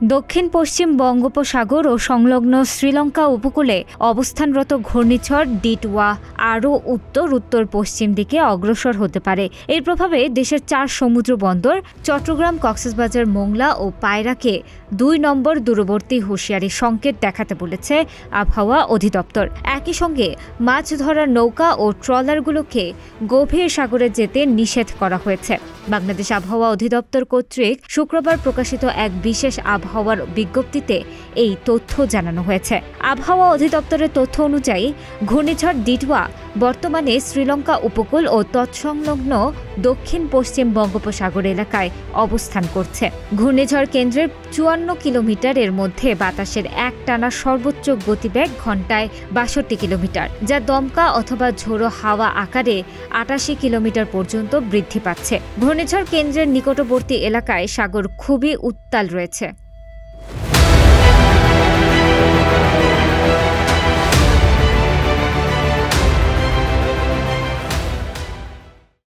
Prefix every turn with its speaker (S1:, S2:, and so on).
S1: দক্ষিণ পশ্চিম বঙ্গোপসাগর ও সংলগ্ন শ্রীলঙ্কা উপকূলে অবস্থানরত ঘূর্ণিঝড় ডিটওয়া আরও উত্তর উত্তর পশ্চিম দিকে অগ্রসর হতে পারে। এর প্রভাবে দেশের 4 সমুদ্র বন্দর চট্টগ্রাম, কক্সবাজার, মোংলা ও পায়রাকে 2 নম্বর দূরবর্তী হুঁশিয়ারি সংকেত দেখাতে বলেছে আবহাওয়া অধিদপ্তর। একই সঙ্গে মাছ ধরার নৌকা ও ট্রলারগুলোকে গভীর সাগরে যেতে নিষেধ করা হয়েছে। বাংলাদেশ আবহাওয়া অধিদপ্তর কর্তৃক শুক্রবার প্রকাশিত এক বিশেষ আবহাওয়ার বিজ্ঞপ্তিতে এই তথ্য জানানো হয়েছে। আবহাওয়া অধিদপ্তরের তথ্য অনুযায়ী ঘূর্ণিঝড় ডিটওয়া বর্তমানে শ্রীলঙ্কা উপকূল ও তৎসংলগ্ন দক্ষিণ পশ্চিম বঙ্গোপসাগর এলাকায় অবস্থান করছে। ঘূর্ণিঝড় কেন্দ্রের 54 কিলোমিটারের মধ্যে বাতাসের একটানা সর্বোচ্চ গতিবেগ ঘন্টায় 62 কিলোমিটার, যা দমকা অথবা ঝোড়ো হাওয়া আকারে 88 কিলোমিটার পর্যন্ত বৃদ্ধি পাচ্ছে। ঘূর্ণিঝড় কেন্দ্রের নিকটবর্তী এলাকায় সাগর খুবই উত্তাল রয়েছে।